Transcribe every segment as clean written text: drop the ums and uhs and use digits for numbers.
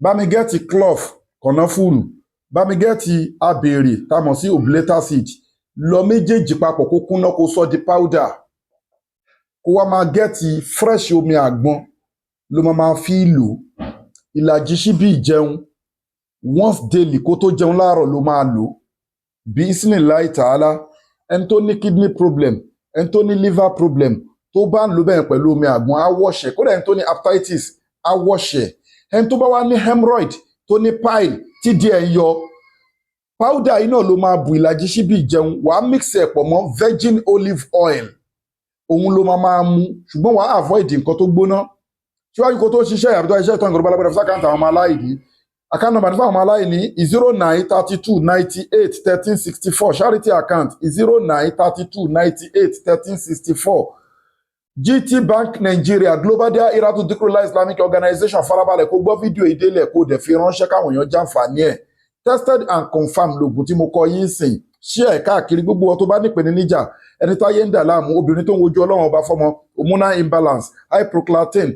bá mi gẹ́ẹ̀tì clove kànáfùrù bá mi gẹ́ẹ̀tì abèrè tá a mọ̀ sí oblator seed lọ méjèèjì papọ̀ kó kúnná kó sọ di powder kó wá máa gẹ́ẹ̀tì fresh omi àgbọn ló máa fi lò ìlàjì ṣíbí ìjẹun once daily kó tó jẹun láàárọ̀ ló máa lò bí isnillahi ta'ala ẹni tó ní kidney problem ẹni tó ní liver problem tó bá ń lò bẹ́ẹ̀ pẹ̀lú omi àgbọn á wọ̀ṣẹ̀ kódà ẹni tó ní hepatitis á wọ̀ṣẹ̀ ẹni tó bá wá ní hemorrhoid tó ní pile tí díẹ̀ ń yọ powder yìí náà ló máa bù ìlàjì ṣíbí ìjẹun wàá mix ẹ̀ pọ̀ mọ́ virgin olive oil òun ló máa mú ṣùgbọ́n wàá avoid nǹkan tó gbóná síwájú kó tó ṣiṣẹ́ àbúrò iṣẹ́ ìtàn ìgbọ̀nba lábẹ́rẹ́ fún àkáǹtì àwọn ọmọ aláìní account number fún àwọn ọmọ aláìní 0932981364 charity account 0932981364 GT Bank Nigeria Global Dahiratu Dhikrlahi Islamic Organization farabalẹ̀ kó gbọ́ fídíò ìdélẹ̀ kó dẹ̀ fi ránṣẹ́ káwọn èèyàn jàǹfààní ẹ̀ tested and confirmed lògùn tí mo kọ yín sìn ṣé ẹ̀ káàkiri gbogbo wọn tó bá nípìn níjà ẹni táyé ń dà láàmú obìnrin tó ń wojú ọlọ́run ọba fọmọ hormonal imbalance hyperclatin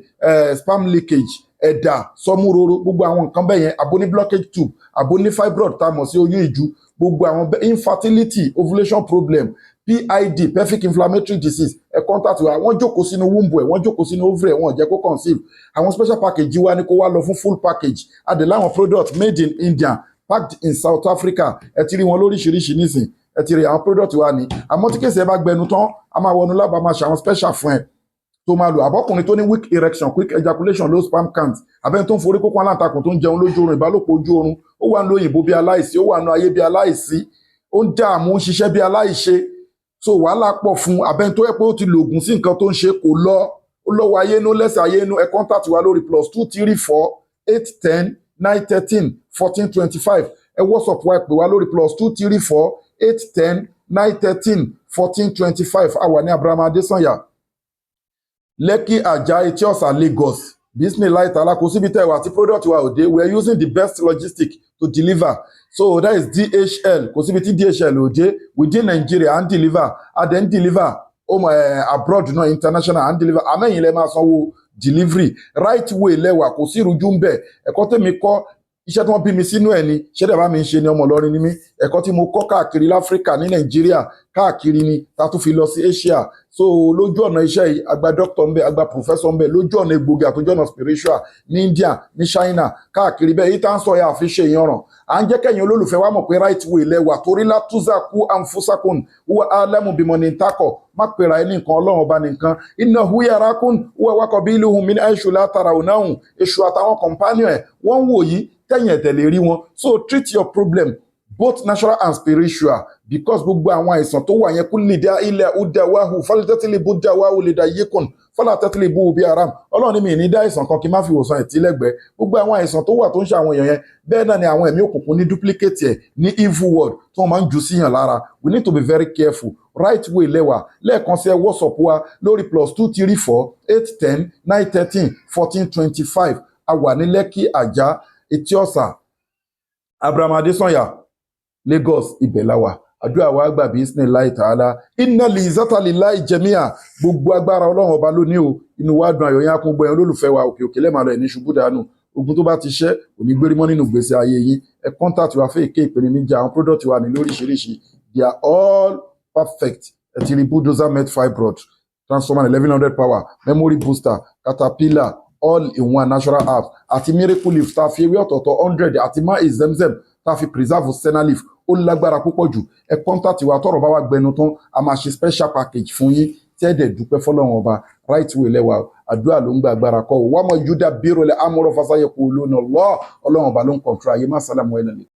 sperm leakage ẹ̀dà sọmúroro gbogbo àwọn nǹkan bẹ́ẹ̀ yẹn abóní blockage tube abóní fibroid tá a mọ̀ sí oyún ìju gbogbo àwọn infertility ovulation problem PID pelvic inflammatory disease ẹ contact wa wọ́n jókòó sínú womb ẹ̀ wọ́n jókòó sínú ovary ẹ̀ wọ́n jẹ́ kó conceive àwọn special package wa ni kó wá lọ fún full package adè láwọn product made in India packed in South Africa ẹ ti rí wọn lóríṣiríṣi nísìn ẹ ti rí àwọn product wa ní àmọ́ tí kèsì ẹ bá gbẹnu tán a máa wọnú lábàá máa ṣe àwọn special fún ẹ tó máa lò àbọ́kùnrin tó ní weak erection quick ejaculation low sperm count abẹ́ni tó ń forí kókó aláǹtakùn tó ń jẹun lójú oorun ìbálòpọ̀ ojú oorun ó wà ní òyìnbó bí aláìsí ó wà ní ayé bí aláìsí ó ń dààmú ó ń ṣiṣẹ́ bí aláìṣe so wàhálà pọ̀ fún abẹ́ni tó yẹ pé ó ti lo oògùn sí nǹkan tó ń ṣe kò lọ ó lọ́wọ́ ayé inú lẹ́sẹ̀ ayé inú ẹ contact wa lórí +234 810 913 1425 ẹ WhatsApp wa ẹ pè wá lórí +234 810 913 1425 àwa ní Abraham Adesanya Lekki Ajah Etí Ọ̀sà Lagos bisimilayi ta'ala kò síbi tẹ́ wà tí product wa òde we are using the best logistic to deliver so that is DHL kò síbi tí DHL òde within Nigeria and deliver and then deliver abroad náà international and deliver amẹ́yìn lẹ́ máa sanwó delivery right way lẹ́wà kò sí ìrújú ń bẹ̀ ẹ̀kọ́ tẹ́mi kọ́ iṣẹ́ tí wọ́n bí mi sínú ẹ̀ ni ṣẹ́dẹ̀ bá mi ń ṣe ni ọmọ Ìlọrin ni mí ẹ̀kọ́ tí mo kọ́ káàkiri láfíríkà ní Nàìjíríà káàkiri ni ta tún fi lọ sí Asia so lójú ọ̀nà iṣẹ́ yìí àgbà doctor ń bẹ àgbà professor ń bẹ lójú ọ̀nà egbògi àtòjú ọ̀nà spiritual ní India ní China káàkiri bẹ́ẹ̀ yìí tá ń sọ yà àfi ṣe ìyanràn à ń jẹ́ kẹ́yìn olólùfẹ́ wa mọ̀ pé right way lẹ́wà torí látúzàkú anfusakun wọ́n alamu bímọ ní takọ̀ má pèrà ẹni nǹkan ọlọ́run ọba nìkan innahu yarakum huwa wa qabiluhu min haythu la tarawnahum èṣù àtàwọn companion ẹ̀ wọ́n ń wò yìí tẹ̀yìn ẹ̀tẹ̀ lè rí wọn so treat your problem both natural and spiritual because gbogbo àwọn àìsàn tó wà yẹn kú lè dá ilẹ̀ udawahu falitẹ́tìlẹ̀ budawahu lè dá yékùn fọlátẹ́tìlẹ̀ bú bí aram ọlọ́run ní mi ní dá àìsàn kan kí n má fi wòsàn ẹ̀tí lẹ́gbẹ̀ẹ́ gbogbo àwọn àìsàn tó wà tó ń ṣe àwọn èèyàn yẹn bẹ́ẹ̀ náà ni àwọn ẹ̀mí òkùnkùn ní duplicate ẹ̀ ní evil word tí wọ́n máa ń jù síyàn lára we need to be very careful right way lẹ́wà lẹ́ẹ̀kan sí ẹ WhatsApp wa lórí +234 810 913 1425 a wà ní Lekki Ajah Etí Ọ̀sà Abraham Adesanya Lagos ibelawa àdúrà wa gbà bí isnillahi ta'ala inna li zata lillahi jami'a gbogbo agbára Ọlọ́run ọba lónìí o inú wa dùn ayọ̀ yín akún gbẹ̀yìn olólùfẹ́ wa òkè òkè lẹ́màá lọ ẹ̀ ní ṣubú dànù ogun tó bá ti ṣẹ́ òní gbérí mọ́ nínú gbèsè ayé yín ẹ contact wa fẹ́ èké ìpinnu níjà àwọn product wa ní lóríṣiríṣi they are all perfect ẹ ti rí bulldozer met fibroid transformer 1100 power memory booster caterpillar all in one natural apps àti miracle leaf tá a fi ewé ọ̀tọ̀ọ̀tọ̀ 100 àti máa zemzem tá a fi preserve senna leaf ó lágbára púpọ̀ jù ẹ contact wa tọ́rọ̀ bá wá gbẹnu tán a máa ṣe special package fún yín tí ẹ dẹ̀ dúpẹ́ fọlọ́run ọba right way lẹ́wà àdúrà ló ń gba agbára kọ́ wọ́n mọ̀ yúdà bírò lẹ́ amúrọ̀ fásáyẹ̀ kó lónà ọlọ́run ọba ló ń kọ̀ọ̀tún ayé má sálàmù ẹ̀ nàlẹ́.